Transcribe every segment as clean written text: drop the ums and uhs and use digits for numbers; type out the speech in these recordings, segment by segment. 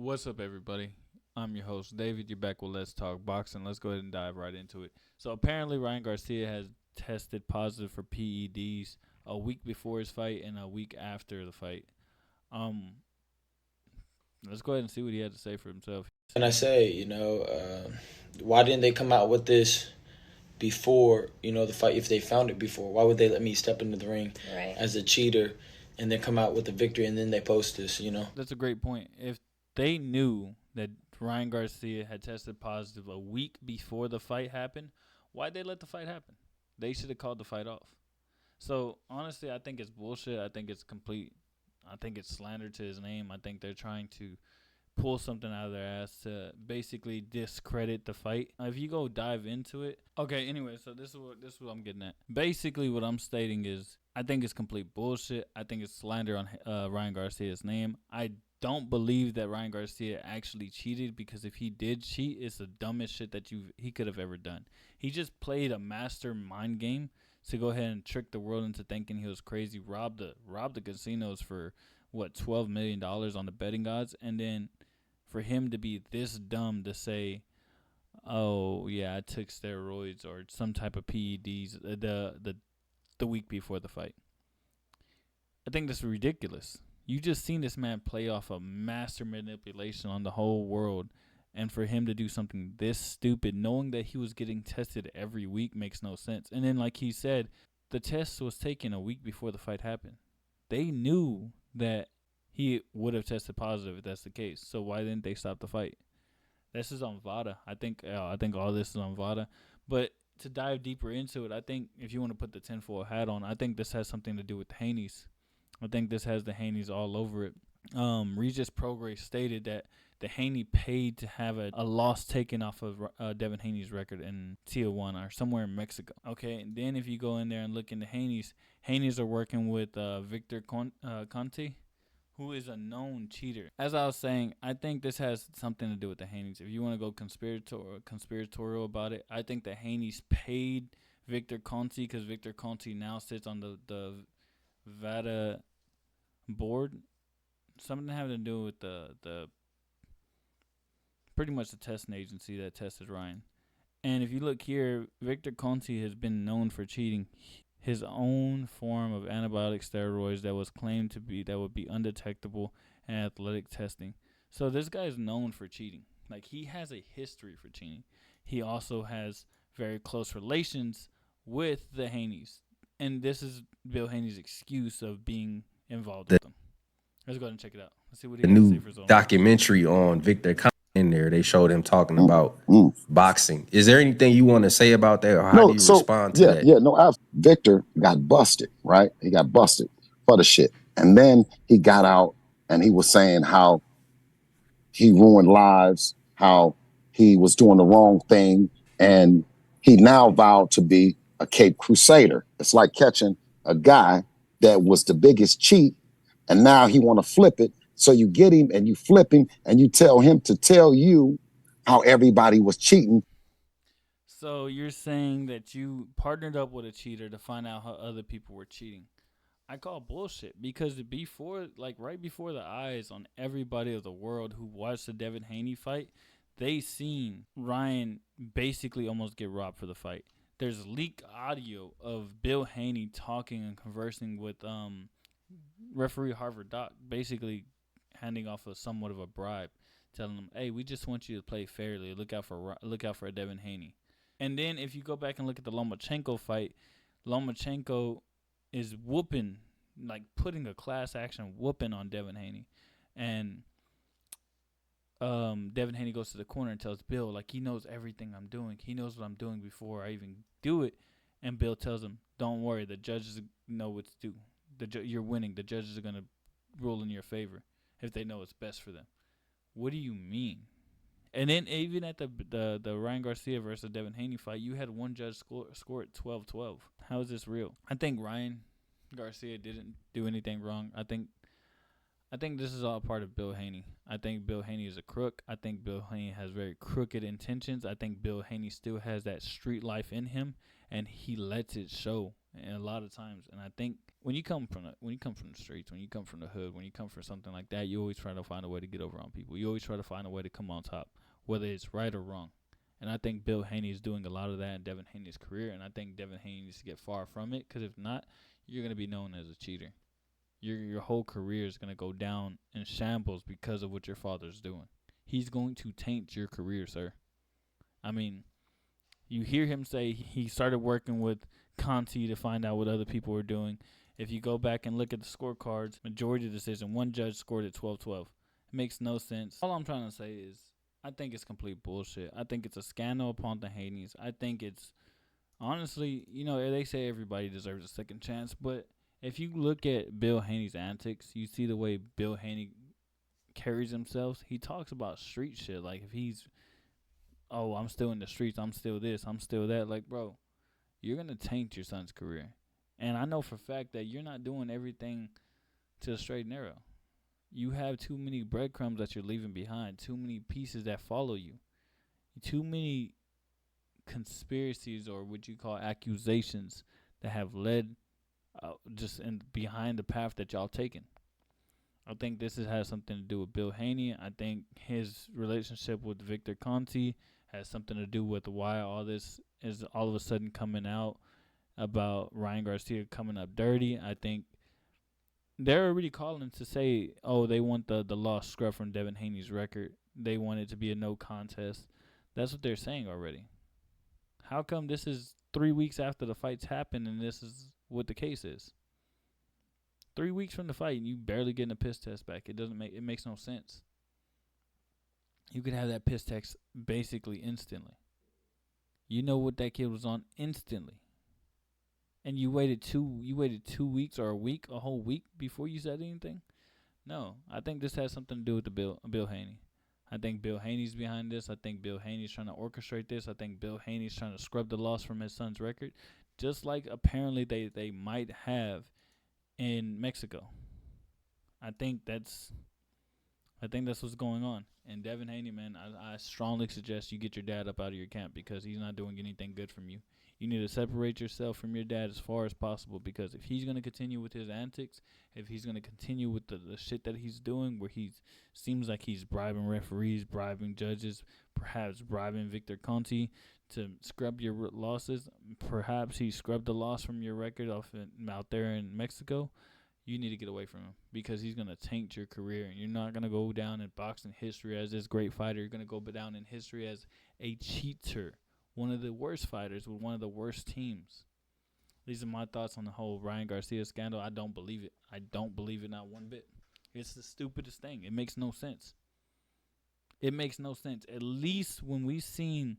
What's up, everybody? I'm your host, David. You're back with Let's Talk Boxing. Let's go ahead and dive right into it. So, apparently, Ryan Garcia has tested positive for PEDs a week before his fight and a week after the fight. Um, let's go ahead and see what he had to say for himself. Can I say, why didn't they come out with this before, the fight? If they found it before, why would they let me step into the ring Right. as a cheater and then come out with a victory and then they post this? That's a great point. If they knew that Ryan Garcia had tested positive a week before the fight happened, why'd they let the fight happen? They should have called the fight off. So honestly, I think it's bullshit. I think it's complete. I think it's slander to his name. I think they're trying to pull something out of their ass to basically discredit the fight. If you go dive into it, okay. Anyway, so this is what I'm getting at. Basically, what I'm stating is I think it's complete bullshit. I think it's slander on Ryan Garcia's name. I don't believe that Ryan Garcia actually cheated, because if he did cheat, it's the dumbest shit that he could have ever done. He just played a master mind game to go ahead and trick the world into thinking he was crazy, robbed the casinos for what, $12 million on the betting odds, and then for him to be this dumb to say, "Oh yeah, I took steroids or some type of PEDs the week before the fight." I think that's ridiculous. You just seen this man play off a master manipulation on the whole world, and for him to do something this stupid, knowing that he was getting tested every week, makes no sense. And then, like he said, the test was taken a week before the fight happened. They knew that he would have tested positive if that's the case. So why didn't they stop the fight? This is on VADA. I think all this is on VADA. But to dive deeper into it, I think if you want to put the tinfoil hat on, I think this has something to do with the Haneys. I think this has the Haneys all over it. Regis Prograis stated that the Haney paid to have a loss taken off of Devin Haney's record in Tijuana or somewhere in Mexico. Okay, and then if you go in there and look into Haney's are working with Victor Conte, who is a known cheater. As I was saying, I think this has something to do with the Haneys. If you want to go conspiratorial about it, I think the Haneys paid Victor Conte, because Victor Conte now sits on the VADA board. Something having to do with the pretty much the testing agency that tested Ryan. And if you look here, Victor Conte has been known for cheating his own form of antibiotic steroids that would be undetectable in athletic testing. So this guy is known for cheating. Like, he has a history for cheating. He also has very close relations with the Haneys. And this is Bill Haney's excuse of being involved with them. Let's go ahead and check it out. Let's see what he The got to say new for his own words. documentary on Victor Conte in there. They showed him talking Mm, about mm. boxing. Is there anything you want to say about that, or how do No, you so respond to yeah, that? yeah, no. Victor got busted, right? He got busted for the shit, and then he got out and he was saying how he ruined lives, how he was doing the wrong thing, and he now vowed to be a Cape Crusader. It's like catching a guy that was the biggest cheat, and now he want to flip it. So you get him and you flip him and you tell him to tell you how everybody was cheating. So you're saying that you partnered up with a cheater to find out how other people were cheating. I call bullshit, because right before the eyes on everybody of the world who watched the Devin Haney fight, they seen Ryan basically almost get robbed for the fight. There's leaked audio of Bill Haney talking and conversing with referee Harvard Doc, basically handing off somewhat of a bribe, telling him, "Hey, we just want you to play fairly. Look out for a Devin Haney." And then if you go back and look at the Lomachenko fight, Lomachenko is whooping, like putting a class action whooping on Devin Haney. And Devin Haney goes to the corner and tells Bill, like, he knows everything I'm doing. He knows what I'm doing before I even do it. And Bill tells him, "Don't worry, the judges know what to do. You're winning. The judges are going to rule in your favor if they know what's best for them." What do you mean? And then even at the Ryan Garcia versus Devin Haney fight, you had one judge score it 12-12. How is this real? I think Ryan Garcia didn't do anything wrong. I think this is all part of Bill Haney. I think Bill Haney is a crook. I think Bill Haney has very crooked intentions. I think Bill Haney still has that street life in him, and he lets it show. And a lot of times, and I think when you come from the streets, when you come from the hood, when you come from something like that, you always try to find a way to get over on people. You always try to find a way to come on top, whether it's right or wrong. And I think Bill Haney is doing a lot of that in Devin Haney's career, and I think Devin Haney needs to get far from it, because if not, you're going to be known as a cheater. Your whole career is going to go down in shambles because of what your father's doing. He's going to taint your career, sir. I mean, you hear him say he started working with Conte to find out what other people were doing. If you go back and look at the scorecards, majority of the decision, one judge scored it 12-12. It makes no sense. All I'm trying to say is I think it's complete bullshit. I think it's a scandal upon the Haneys. I think it's, honestly, they say everybody deserves a second chance, but if you look at Bill Haney's antics, you see the way Bill Haney carries himself. He talks about street shit. Like, if he's, oh, I'm still in the streets, I'm still this, I'm still that. Like, bro, you're going to taint your son's career. And I know for a fact that you're not doing everything to the straight and narrow. You have too many breadcrumbs that you're leaving behind, too many pieces that follow you, too many conspiracies, or what you call accusations, that have led just in behind the path that y'all taken. I think this has something to do with Bill Haney. I think his relationship with Victor Conte has something to do with why all this is all of a sudden coming out about Ryan Garcia coming up dirty. I think they're already calling to say, oh, they want the loss scrubbed from Devin Haney's record. They want it to be a no contest. That's what they're saying already. How come this is 3 weeks after the fights happened and this is what the case is? 3 weeks from the fight and you barely getting a piss test back. It makes no sense. You could have that piss test basically instantly. You know what that kid was on instantly. And you waited 2 weeks or a whole week before you said anything? No, I think this has something to do with the Bill Haney. I think Bill Haney's behind this. I think Bill Haney's trying to orchestrate this. I think Bill Haney's trying to scrub the loss from his son's record, just like apparently they might have in Mexico. I think that's what's going on. And Devin Haney, man, I strongly suggest you get your dad up out of your camp, because he's not doing anything good from you. You need to separate yourself from your dad as far as possible, because if he's going to continue with his antics, if he's going to continue with the shit that he's doing, where he seems like he's bribing referees, bribing judges, perhaps bribing Victor Conte to scrub your losses, perhaps he scrubbed the loss from your record out there in Mexico, you need to get away from him, because he's going to taint your career, and you're not going to go down in boxing history as this great fighter. You're going to go down in history as a cheater, one of the worst fighters with one of the worst teams. These are my thoughts on the whole Ryan Garcia scandal. I don't believe it. I don't believe it not one bit. It's the stupidest thing. It makes no sense. It makes no sense. At least when we seen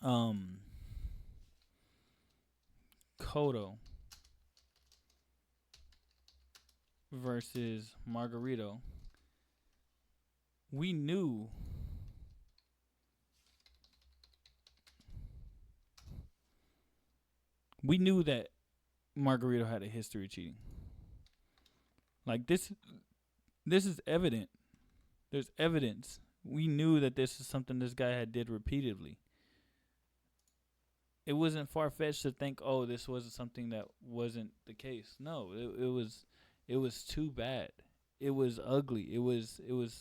Cotto versus Margarito, we knew that Margarito had a history of cheating. Like, this is evident. There's evidence. We knew that this is something this guy had did repeatedly. It wasn't far-fetched to think, oh, this wasn't something that wasn't the case. No, it was too bad. It was ugly. It was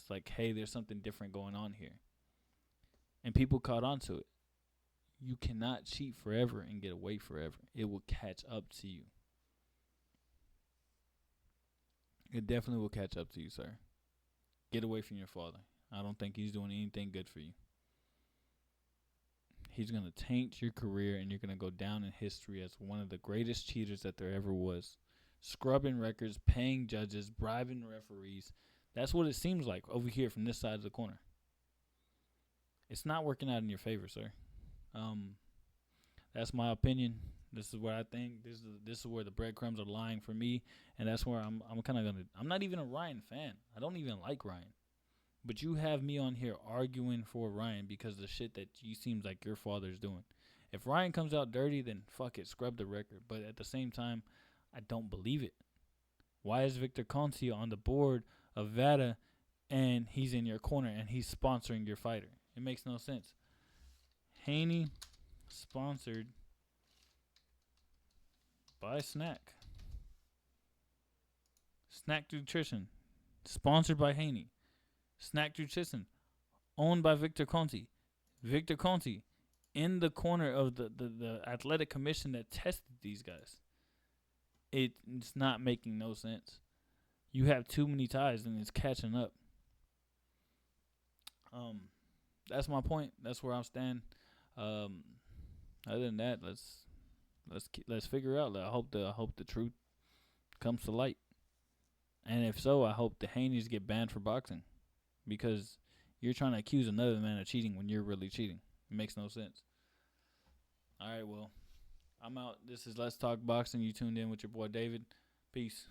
like, hey, there's something different going on here. And people caught on to it. You cannot cheat forever and get away forever. It will catch up to you. It definitely will catch up to you, sir. Get away from your father. I don't think he's doing anything good for you. He's going to taint your career, and you're going to go down in history as one of the greatest cheaters that there ever was. Scrubbing records, paying judges, bribing referees. That's what it seems like over here from this side of the corner. It's not working out in your favor, sir. That's my opinion. This is what I think. This is where the breadcrumbs are lying for me, and that's where I'm kind of gonna. I'm not even a Ryan fan. I don't even like Ryan, but you have me on here arguing for Ryan because of the shit that you seems like your father's doing. If Ryan comes out dirty, then fuck it, scrub the record. But at the same time, I don't believe it. Why is Victor Conte on the board Avada, and he's in your corner and he's sponsoring your fighter. It makes no sense. Haney sponsored by Snack. Snack Nutrition, sponsored by Haney. Snack Nutrition, owned by Victor Conte. Victor Conte, in the corner of the athletic commission that tested these guys. It's not making no sense. You have too many ties and it's catching up. That's my point. That's where I'm standing. Other than that, let's figure out. I hope the truth comes to light. And if so, I hope the Haneys get banned for boxing, because you're trying to accuse another man of cheating when you're really cheating. It makes no sense. All right, well, I'm out. This is Let's Talk Boxing. You tuned in with your boy David. Peace.